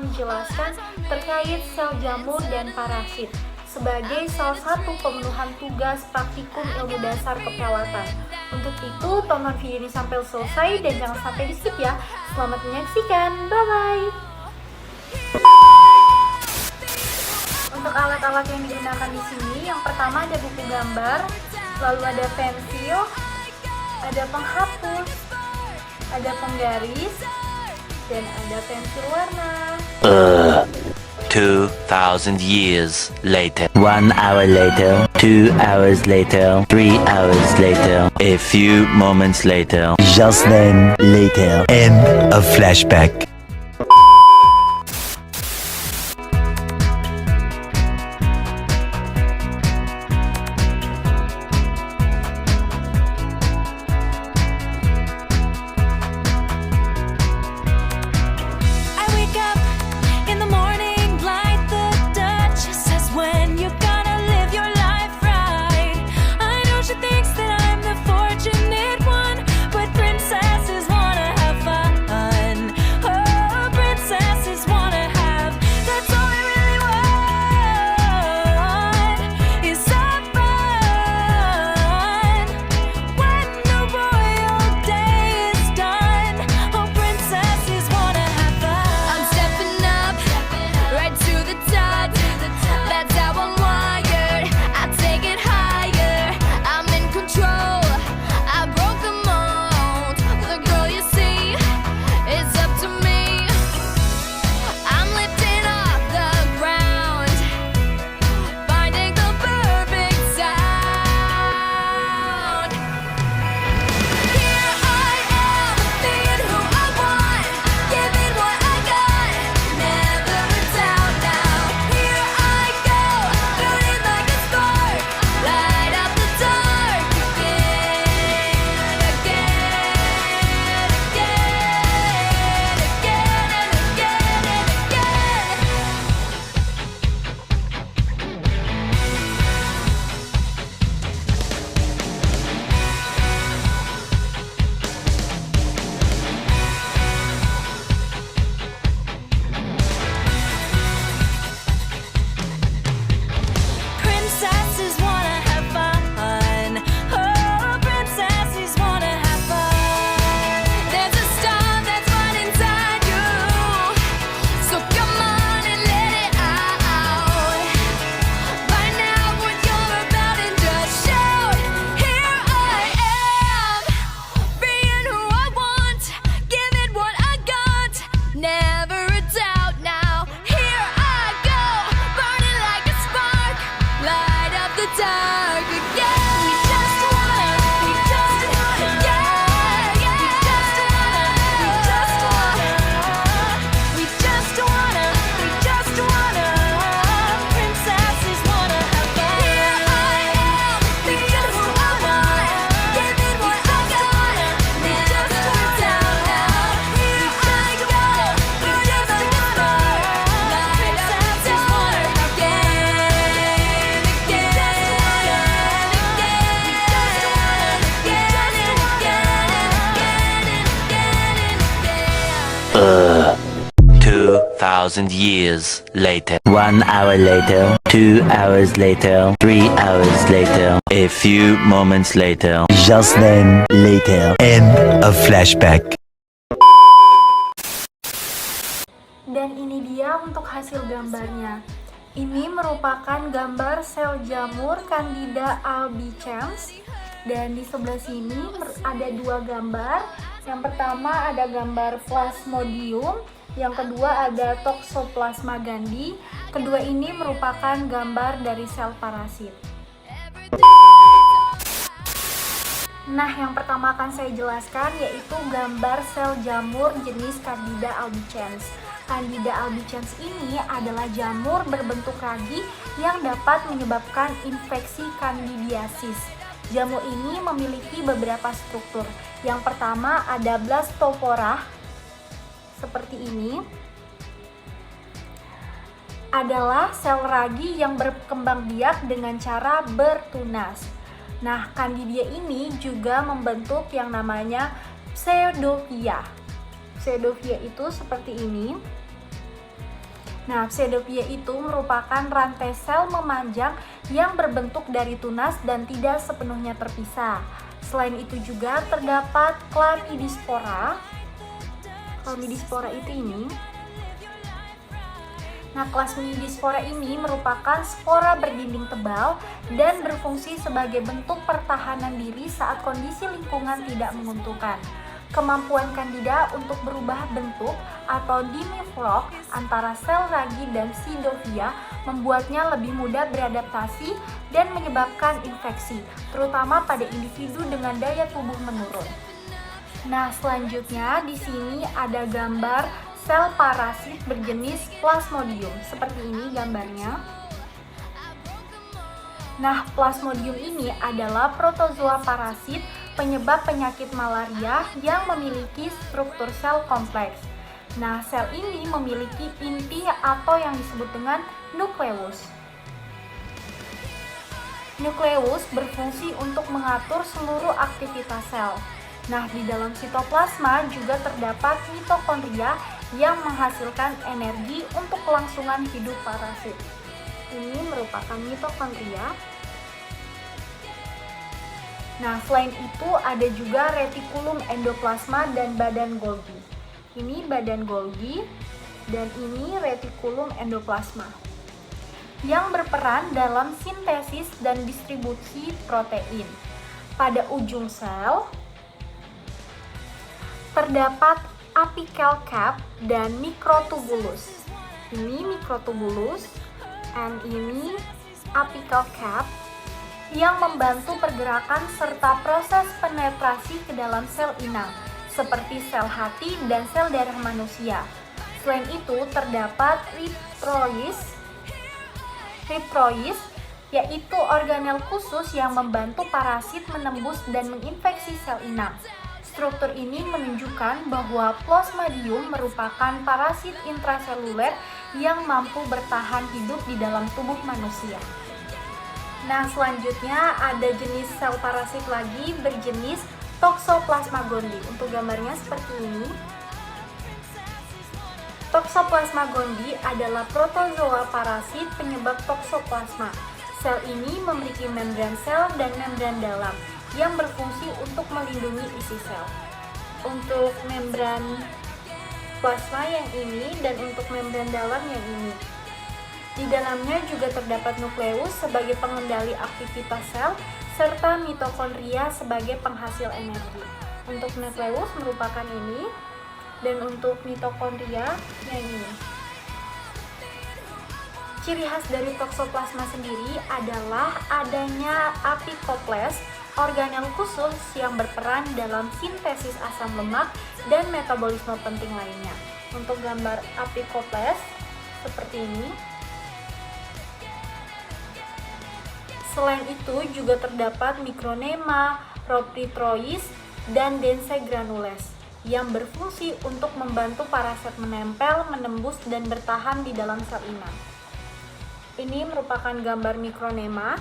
akan menjelaskan terkait sel jamur dan parasit sebagai salah satu pemenuhan tugas praktikum ilmu dasar keperawatan. Untuk itu, tonton video ini sampai selesai dan jangan sampai di skip ya. Selamat menyaksikan, bye-bye! Untuk alat-alat yang digunakan di sini, yang pertama ada buku gambar, lalu ada pensil, ada penghapus, ada penggaris, dan ada pensil warna. 2,000 years later. 1 hour later, 2 hours later, 3 hours later, A few moments later. just then later. End of flashback. I wake up in the morning like the Duchess says, when you gonna live your life right? I know she thinks that I'm the fortunate one, but princesses wanna have fun. Oh, princesses wanna have, that's all I really want, is some fun. When the royal day is done, oh, princesses wanna have fun. I'm stepping up, right to the top. That's how I'm wired. I take it higher. I'm in control. I broke the mold. The girl you see is up to me. I'm lifting off the ground, finding the perfect sound. Here I am, being who I want, giving what I got, never a doubt now. Here I go, burning like a spark, light up the dark again, again, again, again, and again, and again. Princesses wanna have fun. Oh, princesses wanna have fun. There's a star that's right inside you, so come on and let it out. Find out what you're about and just shout. Here I am, being who I want, giving what I got, never a doubt now. Here I go, burning like a spark, light up the dark again. We just wanna, yeah, yeah. We just wanna, princesses wanna have fun. Here I am, being who I want, giving what I got, never a doubt now. Here I go, burning like a spark, light up the dark again, again, again, again, again, again, again. 2,000 years later. 1 hour later, 2 hours later, 3 hours later, A few moments later. just then later. End of flashback. Dan ini dia untuk hasil gambarnya. Ini merupakan gambar sel jamur Candida albicans. Dan di sebelah sini ada dua gambar. Yang pertama ada gambar Plasmodium, yang kedua ada Toxoplasma gondii. Kedua ini merupakan gambar dari sel parasit. Nah, yang pertama akan saya jelaskan yaitu gambar sel jamur jenis Candida albicans. Candida albicans ini adalah jamur berbentuk ragi yang dapat menyebabkan infeksi candidiasis. Jamur ini memiliki beberapa struktur. Yang pertama ada blastopora seperti ini. Adalah sel ragi yang berkembang biak dengan cara bertunas. Nah, Candida ini juga membentuk yang namanya pseudophyia. Pseudophyia itu seperti ini. Nah, pseudopia itu merupakan rantai sel memanjang yang berbentuk dari tunas dan tidak sepenuhnya terpisah. Selain itu juga terdapat Chlamydospora. Chlamydospora itu ini. Nah, Chlamydospora ini merupakan spora berdinding tebal dan berfungsi sebagai bentuk pertahanan diri saat kondisi lingkungan tidak menguntungkan. Kemampuan Candida untuk berubah bentuk atau dimorph antara sel ragi dan pseudopia membuatnya lebih mudah beradaptasi dan menyebabkan infeksi, terutama pada individu dengan daya tubuh menurun. Nah, selanjutnya di sini ada gambar sel parasit berjenis Plasmodium. Seperti ini gambarnya. Nah, Plasmodium ini adalah protozoa parasit penyebab penyakit malaria yang memiliki struktur sel kompleks. Nah, sel ini memiliki inti atau yang disebut dengan nukleus. Nukleus berfungsi untuk mengatur seluruh aktivitas sel. Nah, di dalam sitoplasma juga terdapat mitokondria yang menghasilkan energi untuk kelangsungan hidup parasit. Ini merupakan mitokondria. Nah, selain itu ada juga retikulum endoplasma dan badan Golgi. Ini badan Golgi dan ini retikulum endoplasma yang berperan dalam sintesis dan distribusi protein. Pada ujung sel terdapat apical cap dan mikrotubulus. Ini mikrotubulus dan ini apical cap yang membantu pergerakan serta proses penetrasi ke dalam sel inang, seperti sel hati dan sel darah manusia. Selain itu, terdapat rhiprois, yaitu organel khusus yang membantu parasit menembus dan menginfeksi sel inang. Struktur ini menunjukkan bahwa Plasmodium merupakan parasit intraseluler yang mampu bertahan hidup di dalam tubuh manusia. Nah, selanjutnya ada jenis sel parasit lagi berjenis Toxoplasma gondii. Untuk gambarnya seperti ini. Toxoplasma gondii adalah protozoa parasit penyebab toksoplasma. Sel ini memiliki membran sel dan membran dalam yang berfungsi untuk melindungi isi sel. Untuk membran plasma yang ini dan untuk membran dalam yang ini. Di dalamnya juga terdapat nukleus sebagai pengendali aktivitas sel, serta mitokondria sebagai penghasil energi. Untuk nukleus merupakan ini, dan untuk mitokondria yang ini. Ciri khas dari toksoplasma sendiri adalah adanya apikoples, organel khusus yang berperan dalam sintesis asam lemak dan metabolisme penting lainnya. Untuk gambar apikoples seperti ini. Selain itu juga terdapat Micronema, Rhopitrois, dan Dense granules yang berfungsi untuk membantu parasit menempel, menembus, dan bertahan di dalam sel inang. Ini merupakan gambar Micronema.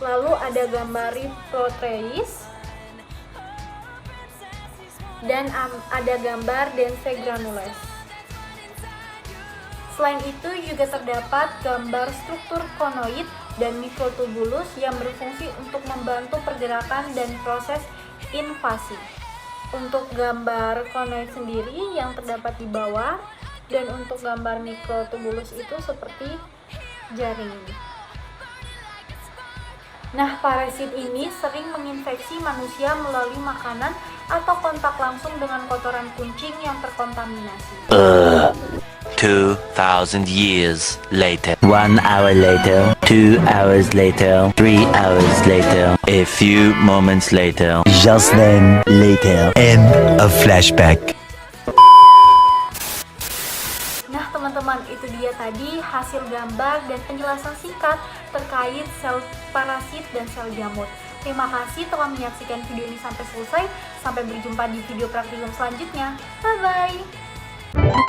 Lalu ada gambar Rhopitrois dan ada gambar Dense granules. Selain itu juga terdapat gambar struktur konoid dan mikrotubulus yang berfungsi untuk membantu pergerakan dan proses invasi. Untuk gambar konoid sendiri yang terdapat di bawah, dan untuk gambar mikrotubulus itu seperti jaring ini. Nah, parasit ini sering menginfeksi manusia melalui makanan atau kontak langsung dengan kotoran kucing yang terkontaminasi. 2,000 years later. 1 hour later, 2 hours later, 3 hours later. A few moments later. Just then, later. End of flashback. Nah, teman-teman, itu dia tadi hasil gambar dan penjelasan singkat terkait sel parasit dan sel jamur. Terima kasih telah menyaksikan video ini sampai selesai. Sampai berjumpa di video praktikum selanjutnya. Bye-bye!